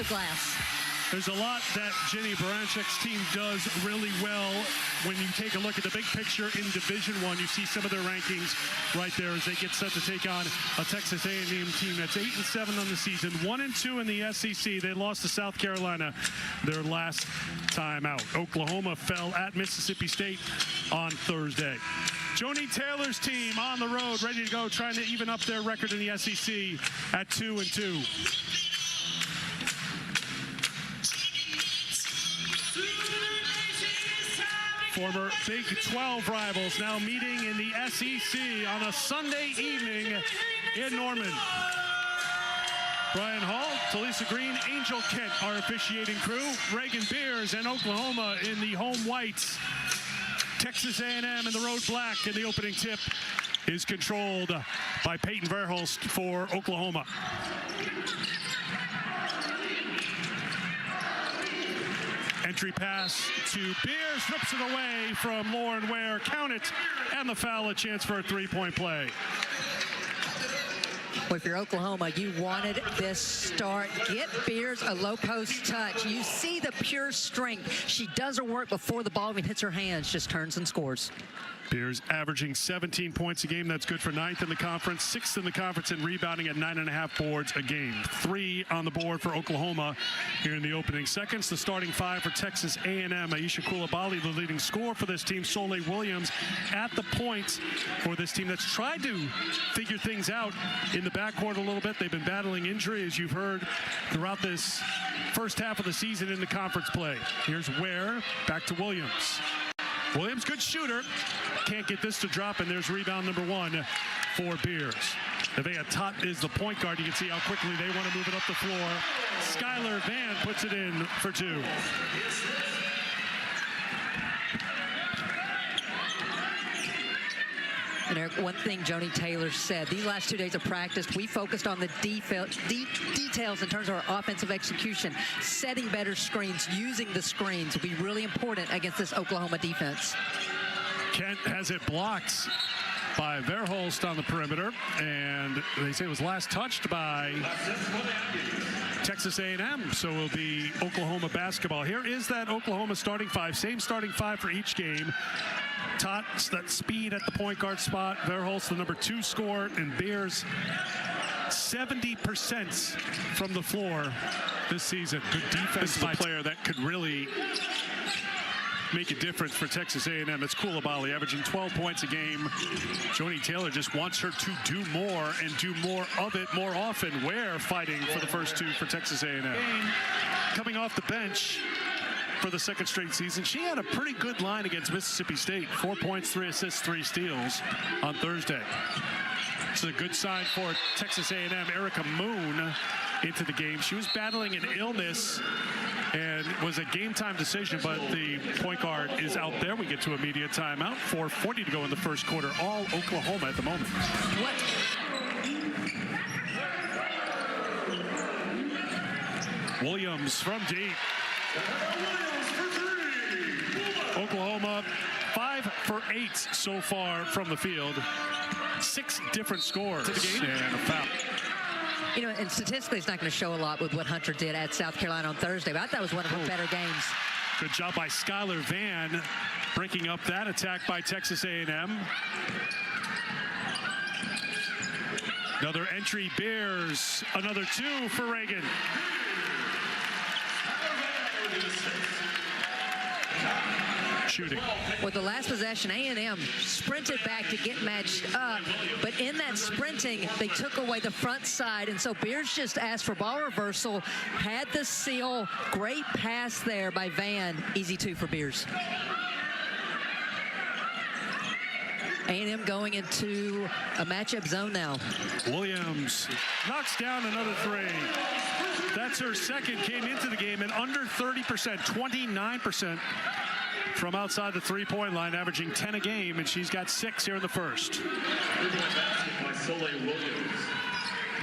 of glass. There's a lot that Jenny Baranchik's team does really well. When you take a look at the big picture in Division I, you see some of their rankings right there as they get set to take on a Texas A&M team that's 8-7 on the season, 1-2 in the SEC. They lost to South Carolina their last time out. Oklahoma fell at Mississippi State on Thursday. Joni Taylor's team on the road, ready to go, trying to even up their record in the SEC at 2-2. Former Big 12 rivals now meeting in the SEC on a Sunday evening in Norman. Brian Hall, Talisa Green, Angel Kent are officiating crew. Reagan Beers and Oklahoma in the home whites. Texas A&M in the road black, and the opening tip is controlled by Peyton Verhulst for Oklahoma. Entry pass to Beers, rips it away from Lauren Ware. Count it, and the foul, a chance for a three-point play. Well, if you're Oklahoma, you wanted this start. Get Beers a low post touch. You see the pure strength. She does her work before the ball even hits her hands, just turns and scores. Beers averaging 17 points a game. That's good for 9th in the conference, 6th in the conference in rebounding at 9.5 boards a game. 3 on the board for Oklahoma here in the opening seconds. The starting 5 for Texas A&M. Aisha Coulibaly, the leading scorer for this team. Soleil Williams at the point for this team that's tried to figure things out in the backcourt a little bit. They've been battling injury, as you've heard, throughout this first half of the season in the conference play. Here's Ware, back to Williams. Williams, good shooter. Can't get this to drop, and there's rebound number 1 for Beers. Nevaeh Tot is the point guard. You can see how quickly they want to move it up the floor. Skylar Vann puts it in for 2. And Eric, one thing Joni Taylor said, these last 2 days of practice, we focused on the details in terms of our offensive execution. Setting better screens, using the screens will be really important against this Oklahoma defense. Kent has it blocked by Verhulst on the perimeter, and they say it was last touched by Texas A&M, so it will be Oklahoma basketball. Here is that Oklahoma starting 5, same starting 5 for each game. Tots, that speed at the point guard spot. Verhulst, the number 2 scorer, and Beers 70% from the floor this season. Good defense by a player that could really make a difference for Texas A&M. It's Coulibaly, averaging 12 points a game. Joni Taylor just wants her to do more and do more of it more often. Ware fighting for the first 2 for Texas A&M. Coming off the bench for the 2nd straight season, she had a pretty good line against Mississippi State. 4 points, 3 assists, 3 steals on Thursday. This is a good sign for Texas A&M. Erica Moon into the game. She was battling an illness and it was a game-time decision, but the point guard is out there. We get to immediate timeout. 4:40 to go in the first quarter. All Oklahoma at the moment. Williams from deep. Oklahoma 5 for 8 so far from the field. 6 different scores to the game and a foul. You know, and statistically, it's not going to show a lot with what Hunter did at South Carolina on Thursday, but I thought it was one of her better games. Good job by Skylar Vann breaking up that attack by Texas A&M. Another entry, Beers. Another 2 for Reagan. Shooting. With the last possession, A&M sprinted back to get matched up, but in that sprinting, they took away the front side, and so Beers just asked for ball reversal, had the seal, great pass there by Vann, easy 2 for Beers. A&M going into a matchup zone now. Williams knocks down another 3. That's her 2nd, came into the game and under 30%, 29%. From outside the 3-point line, averaging 10 a game, and she's got 6 here in the first.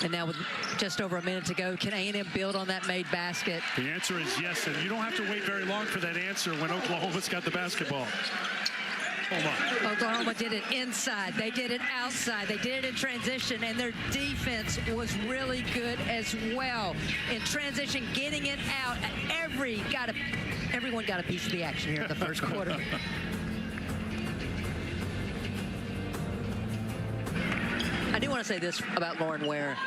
And now with just over a minute to go, can A&M build on that made basket? The answer is yes, and you don't have to wait very long for that answer when Oklahoma's got the basketball. Oklahoma did it inside. They did it outside. They did it in transition, and their defense was really good as well. In transition, getting it out, everyone got a piece of the action here in the first quarter. I do want to say this about Lauren Ware.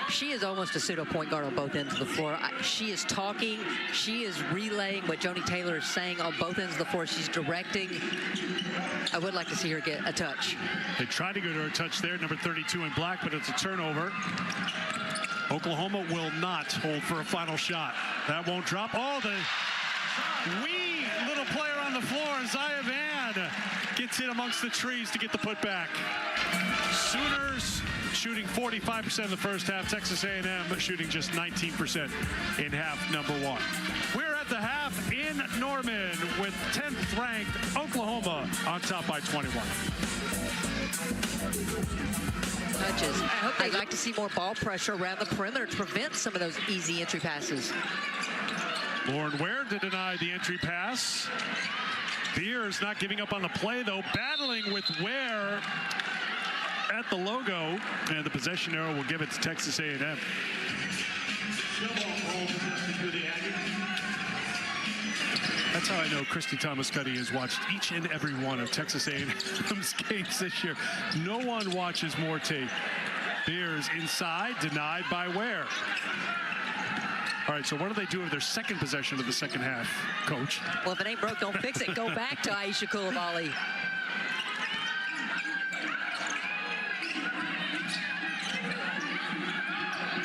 She is almost a pseudo point guard on both ends of the floor. She is talking. She is relaying what Joni Taylor is saying on both ends of the floor. She's directing. I would like to see her get a touch. They tried to go to a touch there, number 32 in black, but it's a turnover. Oklahoma will not hold for a final shot. That won't drop. Oh, the wee little player on the floor, Zaya Van, gets in amongst the trees to get the putback. Sooners shooting 45% in the first half. Texas A&M shooting just 19% in half number one. We're at the half in Norman with 10th ranked Oklahoma on top by 21. Touches. I hope they'd like to see more ball pressure around the perimeter to prevent some of those easy entry passes. Lauren Ware to deny the entry pass. Beers not giving up on the play, though, battling with Ware at the logo, and the possession arrow will give it to Texas A&M. That's how I know Christy Thomas-Cuddy has watched each and every one of Texas A&M's games this year. No one watches more tape. Beers inside, denied by Ware. All right, so what do they do with their second possession of the second half, Coach? Well, if it ain't broke, don't fix it. Go back to Aisha Coulibaly.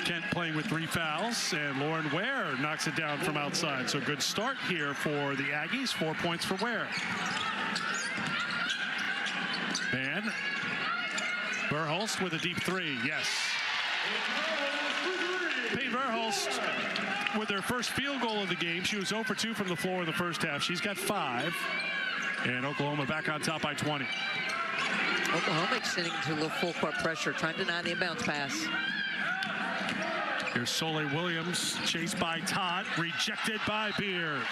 Kent playing with 3 fouls, and Lauren Ware knocks it down from outside. So good start here for the Aggies. 4 points for Ware. Van Verhulst with a deep 3. Yes. Payne Verhulst with her first field goal of the game. She was 0 for 2 from the floor in the first half. She's got 5. And Oklahoma back on top by 20. Oklahoma extending to a little full court pressure, trying to deny the inbounds pass. Here's Soleil Williams, chased by Todd, rejected by Beers.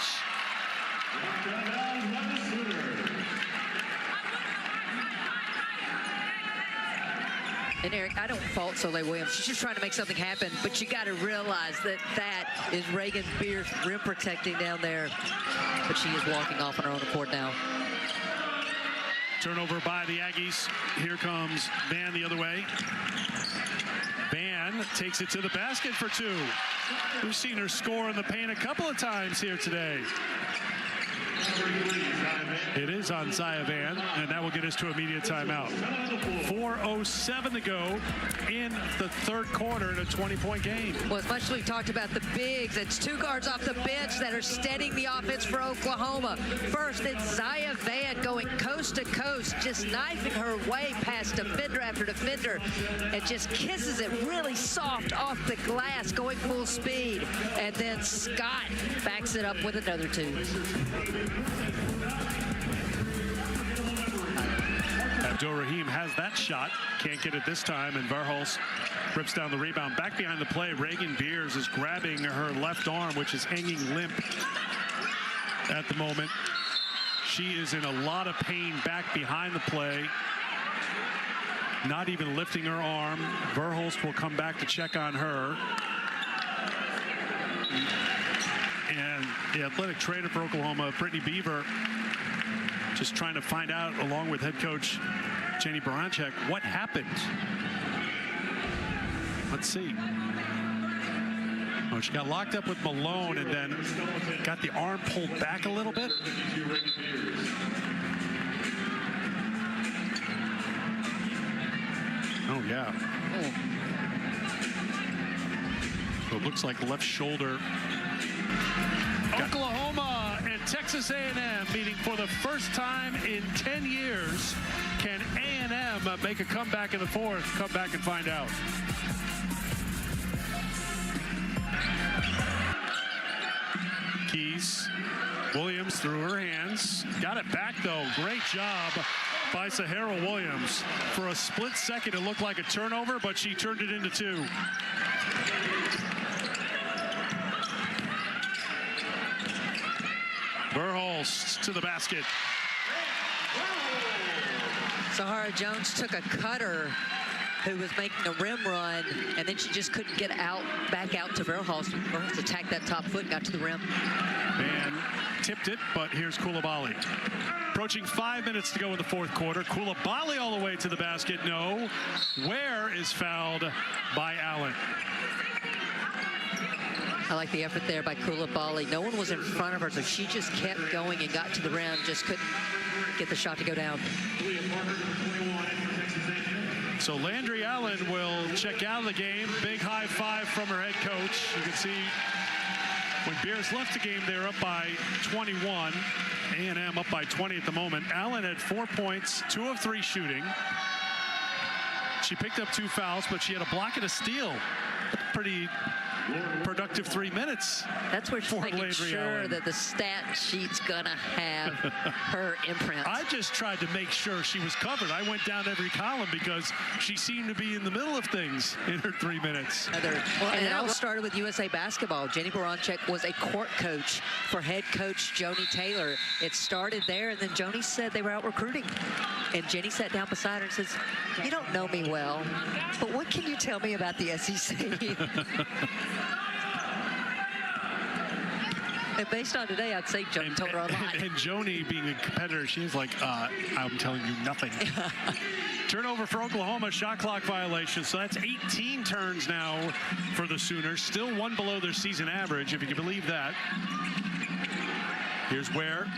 And Eric, I don't fault Soleil Williams. She's just trying to make something happen, but you got to realize that that is Reagan Beers rim protecting down there. But she is walking off on her own accord now. Turnover by the Aggies. Here comes Van the other way. Van takes it to the basket for 2. We've seen her score in the paint a couple of times here today. It is on Zaya Van, and that will get us to immediate timeout. 4:07 to go in the third quarter in a 20-point game. Well, as much as we talked about the bigs, it's 2 guards off the bench that are steadying the offense for Oklahoma. First, it's Zaya Van going coast to coast, just knifing her way past defender after defender, and just kisses it really soft off the glass, going full speed. And then Scott backs it up with another 2. Abdul-Rahim has that shot, can't get it this time, and Verhulst rips down the rebound. Back behind the play, Reagan Beers is grabbing her left arm, which is hanging limp at the moment. She is in a lot of pain back behind the play, not even lifting her arm. Verhulst will come back to check on her. And the athletic trainer for Oklahoma, Brittany Beaver, just trying to find out, along with head coach Jenny Baranchek, what happened. Let's see. Oh, she got locked up with Malone and then got the arm pulled back a little bit. Oh, yeah. So it looks like left shoulder. Oklahoma and Texas A&M meeting for the first time in 10 years. Can A&M make a comeback in the fourth? Come back and find out. Keys. Williams through her hands. Got it back, though. Great job by Sahara Williams. For a split second, it looked like a turnover, but she turned it into 2. Verhulst to the basket. Zahara Jones took a cutter who was making a rim run, and then she just couldn't get back out to Verhulst. Verhulst attacked that top foot and got to the rim. And tipped it, but here's Coulibaly. Approaching 5 minutes to go in the fourth quarter. Coulibaly all the way to the basket. No. Ware is fouled by Allen. I like the effort there by Coulibaly. No one was in front of her, so she just kept going and got to the rim, just couldn't get the shot to go down. So Landry Allen will check out of the game. Big high five from her head coach. You can see when Bears left the game, they're up by 21. A&M up by 20 at the moment. Allen had 4 points, 2 of 3 shooting. She picked up 2 fouls, but she had a block and a steal. Pretty productive 3 minutes. That's where she's making Landry sure Allen. that the stat sheet's gonna have her imprint. I just tried to make sure she was covered. I went down every column because she seemed to be in the middle of things in her 3 minutes. And it all started with USA Basketball. Jenny Baranczyk was a court coach for head coach Joni Taylor. It started there, and then Joni said they were out recruiting. And Jenny sat down beside her and says, "You don't know me well, but what can you tell me about the SEC?" And based on today, I'd say Joni told her a lot. And Joni, being a competitor, she's like, I'm telling you nothing. Turnover for Oklahoma, shot clock violation. So that's 18 turns now for the Sooners. Still 1 below their season average, if you can believe that. Here's Ware.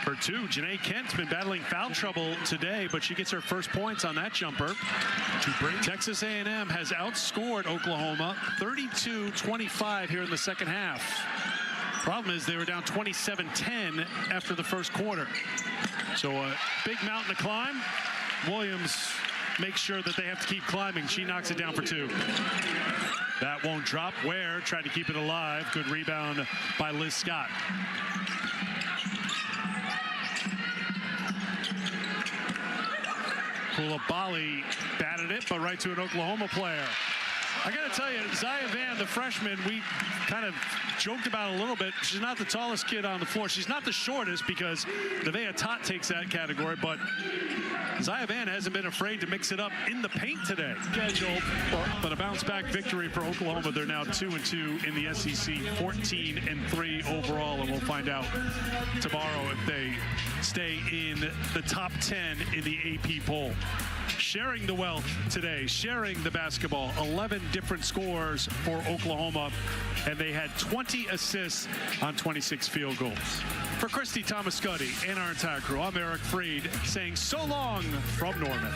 For 2, Janae Kent's been battling foul trouble today, but she gets her first points on that jumper to bring. Texas A&M has outscored Oklahoma 32-25 here in the second half. Problem is they were down 27-10 after the first quarter. So a big mountain to climb. Williams makes sure that they have to keep climbing. She knocks it down for 2. That won't drop. Ware tried to keep it alive. Good rebound by Liz Scott. Coulibaly batted it, but right to an Oklahoma player. I got to tell you, Zaya Van, the freshman, we kind of joked about a little bit. She's not the tallest kid on the floor. She's not the shortest because Nevaeh Tot takes that category, but Zaya Van hasn't been afraid to mix it up in the paint today. Scheduled, but a bounce-back victory for Oklahoma. They're now 2-2 in the SEC, 14-3 overall, and we'll find out tomorrow if they stay in the top 10 in the AP poll. Sharing the wealth today, sharing the basketball, 11 different scores for Oklahoma, and they had 20 assists on 26 field goals. For Christy Thomas-Scuddy and our entire crew, I'm Eric Freed saying so long from Norman.